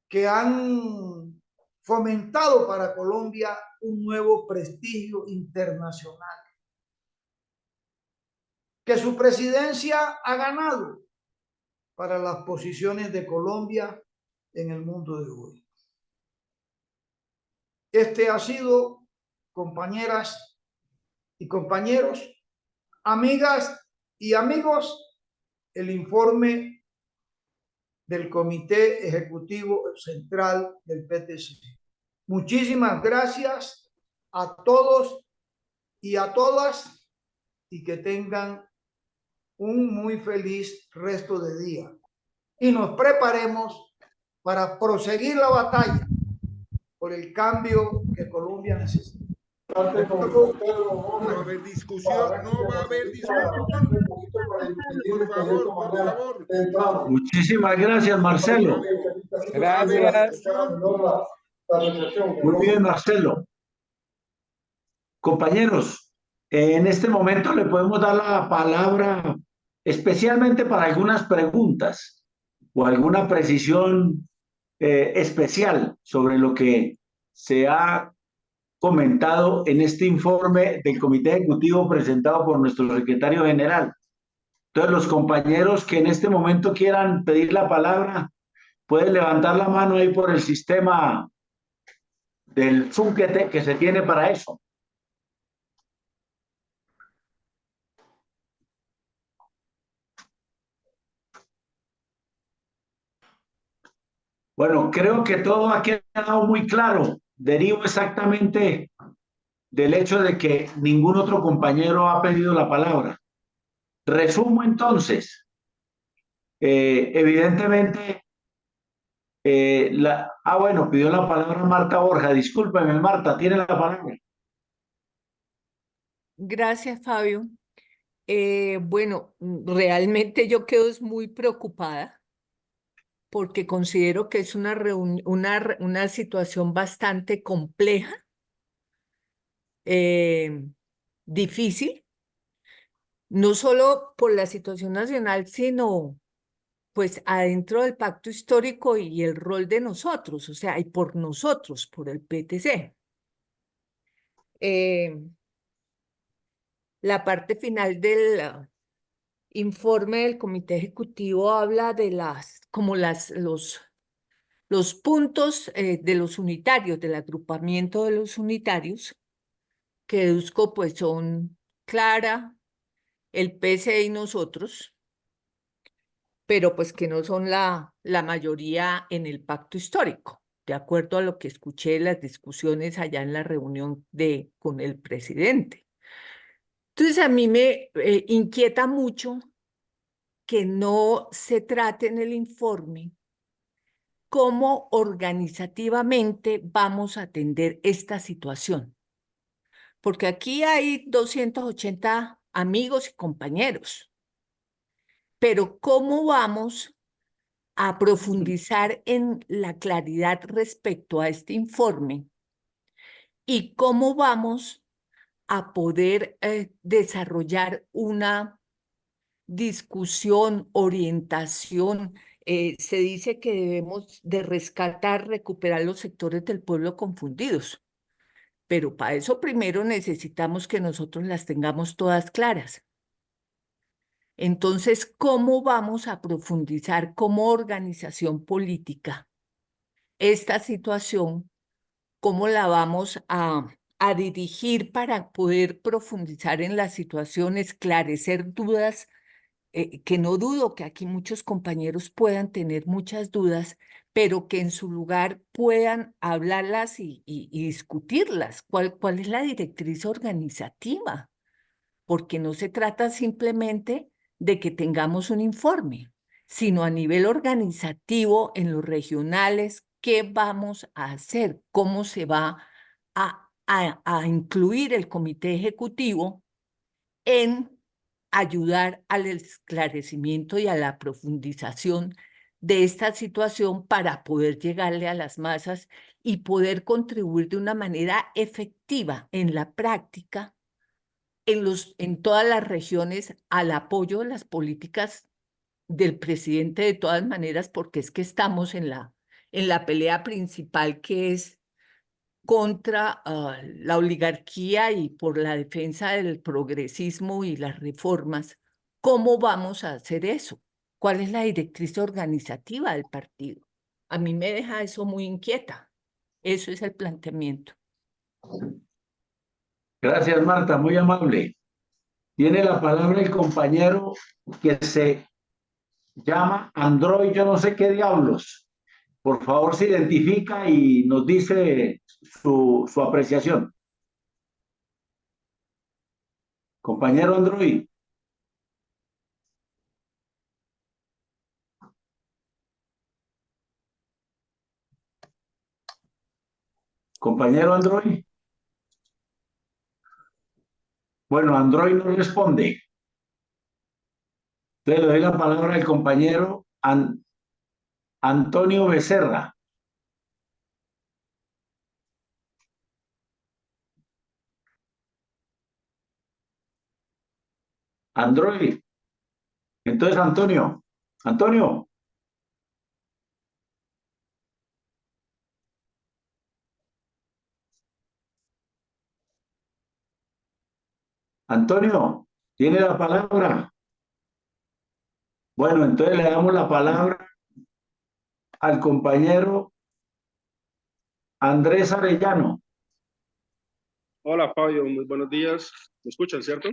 [SPEAKER 2] que han fomentado para Colombia un nuevo prestigio internacional, que su presidencia ha ganado para las posiciones de Colombia en el mundo de hoy. Este ha sido, compañeras y compañeros, amigas y amigos, el informe del Comité Ejecutivo Central del PTC. Muchísimas gracias a todos y a todas, y que tengan un muy feliz resto de día. Y nos preparemos para proseguir la batalla por el cambio que Colombia necesita.
[SPEAKER 3] No va a haber discusión, no va a haber discusión. Por favor, por favor.
[SPEAKER 1] Muchísimas gracias, Marcelo.
[SPEAKER 4] Gracias.
[SPEAKER 1] Muy bien, Marcelo. Compañeros, en este momento le podemos dar la palabra especialmente para algunas preguntas o alguna precisión especial sobre lo que se ha comentado en este informe del Comité Ejecutivo presentado por nuestro secretario general. Entonces, los compañeros que en este momento quieran pedir la palabra, pueden levantar la mano ahí por el sistema del Zoom que se tiene para eso. Bueno, creo que todo ha quedado muy claro. Derivo exactamente del hecho de que ningún otro compañero ha pedido la palabra. Resumo entonces. Evidentemente, bueno, pidió la palabra Marta Borja. Discúlpeme, Marta, tiene la palabra.
[SPEAKER 4] Gracias, Fabio. Bueno, realmente yo quedo muy preocupada porque considero que es una situación bastante compleja, difícil, no solo por la situación nacional, sino pues adentro del pacto histórico y el rol de nosotros, o sea, y por nosotros, por el PTC. La parte final del informe del Comité Ejecutivo habla de Los puntos de los unitarios, del agrupamiento de los unitarios, que deduzco pues son Clara, el PSE y nosotros, pero pues que no son la mayoría en el pacto histórico, de acuerdo a lo que escuché en las discusiones allá en la reunión con el presidente. Entonces a mí me inquieta mucho que no se trate en el informe cómo organizativamente vamos a atender esta situación. Porque aquí hay 280 amigos y compañeros, pero ¿cómo vamos a profundizar en la claridad respecto a este informe y cómo vamos a poder desarrollar una discusión, orientación? Se dice que debemos de rescatar, recuperar los sectores del pueblo confundidos, pero para eso primero necesitamos que nosotros las tengamos todas claras. Entonces, ¿cómo vamos a profundizar como organización política esta situación? ¿Cómo la vamos a dirigir para poder profundizar en la situación, esclarecer dudas? Que no dudo que aquí muchos compañeros puedan tener muchas dudas, pero que en su lugar puedan hablarlas y discutirlas. ¿Cuál es la directriz organizativa? Porque no se trata simplemente de que tengamos un informe, sino a nivel organizativo, en los regionales, qué vamos a hacer, cómo se va a incluir el comité ejecutivo en ayudar al esclarecimiento y a la profundización de esta situación para poder llegarle a las masas y poder contribuir de una manera efectiva en la práctica en todas las regiones al apoyo de las políticas del presidente de todas maneras, porque es que estamos en la pelea principal, que es contra la oligarquía y por la defensa del progresismo y las reformas. ¿Cómo vamos a hacer eso? ¿Cuál es la directriz organizativa del partido? A mí me deja eso muy inquieta. Eso es el planteamiento.
[SPEAKER 1] Gracias, Marta, muy amable. Tiene la palabra el compañero que se llama Android, yo no sé qué diablos. Por favor, se identifica y nos dice su apreciación. Compañero Android. Compañero Android. Bueno, Android no responde. Entonces le doy la palabra al compañero Antonio Becerra. Android. Entonces, Antonio. Antonio. Antonio, tiene la palabra. Bueno, entonces le damos la palabra al compañero Andrés Arellano.
[SPEAKER 5] Hola Fabio, muy buenos días. ¿Me escuchan, cierto?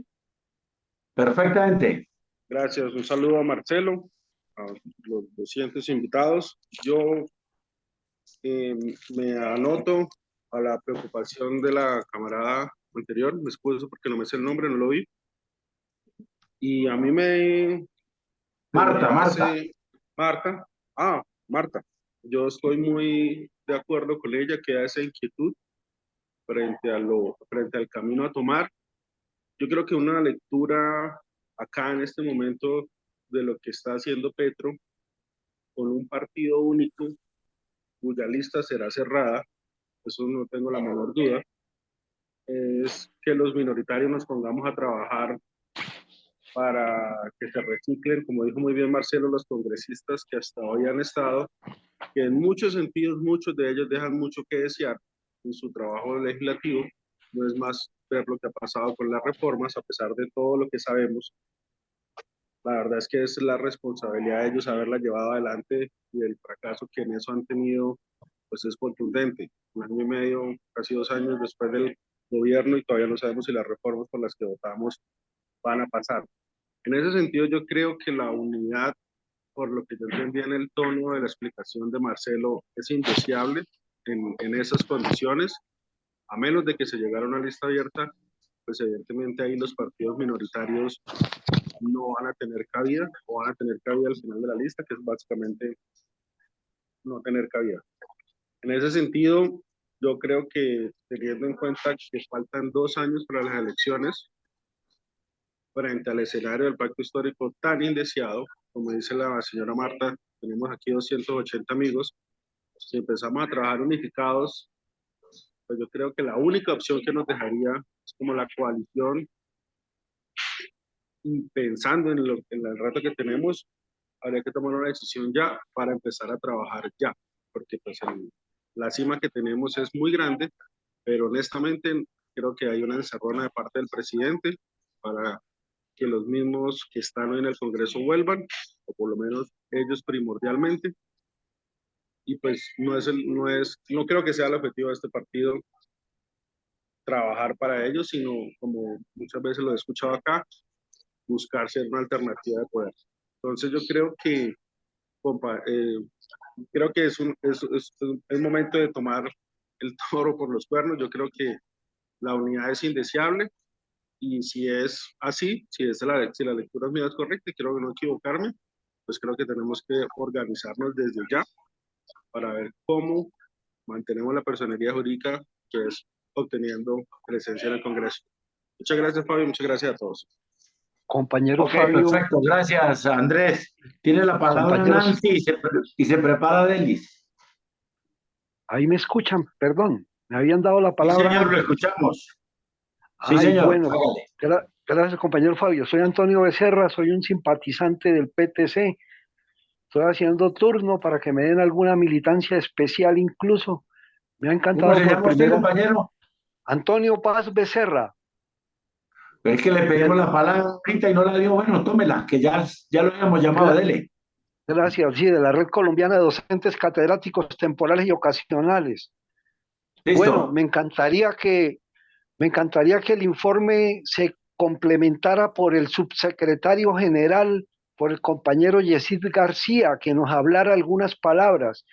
[SPEAKER 1] Perfectamente.
[SPEAKER 5] Gracias. Un saludo a Marcelo, a los 200 invitados. Yo me anoto a la preocupación de la camarada anterior. Me excuso porque no me sé el nombre, no lo vi. Y a mí me
[SPEAKER 1] Marta.
[SPEAKER 5] hace Marta. Ah, Marta. Yo estoy muy de acuerdo con ella que da esa inquietud frente al camino a tomar. Yo creo que una lectura acá en este momento de lo que está haciendo Petro con un partido único cuya lista será cerrada, eso no tengo la menor duda, es que los minoritarios nos pongamos a trabajar para que se reciclen, como dijo muy bien Marcelo, los congresistas que hasta hoy han estado, que en muchos sentidos muchos de ellos dejan mucho que desear en su trabajo legislativo. No es más ver lo que ha pasado con las reformas, a pesar de todo lo que sabemos. La verdad es que es la responsabilidad de ellos haberla llevado adelante y el fracaso que en eso han tenido, pues es contundente. Un año y medio, casi 2 años después del gobierno y todavía no sabemos si las reformas por las que votamos van a pasar. En ese sentido, yo creo que la unidad, por lo que yo entendí en el tono de la explicación de Marcelo, es indeseable en esas condiciones, a menos de que se llegara a una lista abierta, pues evidentemente ahí los partidos minoritarios no van a tener cabida o van a tener cabida al final de la lista, que es básicamente no tener cabida. En ese sentido, yo creo que teniendo en cuenta que faltan 2 años para las elecciones, frente al escenario del pacto histórico tan indeseado, como dice la señora Marta, tenemos aquí 280 amigos, si empezamos a trabajar unificados, pues yo creo que la única opción que nos dejaría es como la coalición, y pensando en el reto que tenemos, habría que tomar una decisión ya para empezar a trabajar ya, porque pues la cima que tenemos es muy grande, pero honestamente creo que hay una encerrona de parte del presidente para que los mismos que están hoy en el Congreso vuelvan, o por lo menos ellos primordialmente, y pues no creo que sea el objetivo de este partido trabajar para ellos, sino como muchas veces lo he escuchado acá, buscar ser una alternativa de poder. Entonces yo creo que compa, creo que es momento de tomar el toro por los cuernos. Yo creo que la unidad es indeseable y si es así, si la lectura mía es correcta y quiero no equivocarme, pues creo que tenemos que organizarnos desde ya para ver cómo mantenemos la personería jurídica que es obteniendo presencia en el Congreso. Muchas gracias, Fabio, muchas gracias a todos.
[SPEAKER 6] Compañero
[SPEAKER 1] Ok,
[SPEAKER 6] Fabio,
[SPEAKER 1] perfecto. Gracias, Andrés. Tiene la palabra
[SPEAKER 6] compañeros,
[SPEAKER 1] Nancy y se prepara Delis.
[SPEAKER 6] ahí me escuchan, perdón, me habían dado la
[SPEAKER 1] Sí,
[SPEAKER 6] palabra
[SPEAKER 1] señor, lo
[SPEAKER 6] antes.
[SPEAKER 1] escuchamos. Sí,
[SPEAKER 6] Ay,
[SPEAKER 1] señor,
[SPEAKER 6] bueno,
[SPEAKER 1] hágale.
[SPEAKER 6] gracias, compañero Fabio. Soy Antonio Becerra, soy un simpatizante del PTC. Estoy haciendo turno para que me den alguna militancia especial incluso. Me ha
[SPEAKER 1] ¿Cómo
[SPEAKER 6] encantado
[SPEAKER 1] se
[SPEAKER 6] por
[SPEAKER 1] llama usted,
[SPEAKER 6] primera.
[SPEAKER 1] compañero?
[SPEAKER 6] Antonio Paz Becerra,
[SPEAKER 1] Es que le pedimos
[SPEAKER 6] del,
[SPEAKER 1] la palabra ahorita y no la dio. Bueno, tómela, que ya lo habíamos llamado, dele.
[SPEAKER 6] gracias, sí, de la Red Colombiana de Docentes Catedráticos Temporales y Ocasionales. Bueno,
[SPEAKER 1] Listo.
[SPEAKER 6] me encantaría que el informe se complementara por el subsecretario general, por el compañero Yesid García, que nos hablara algunas palabras.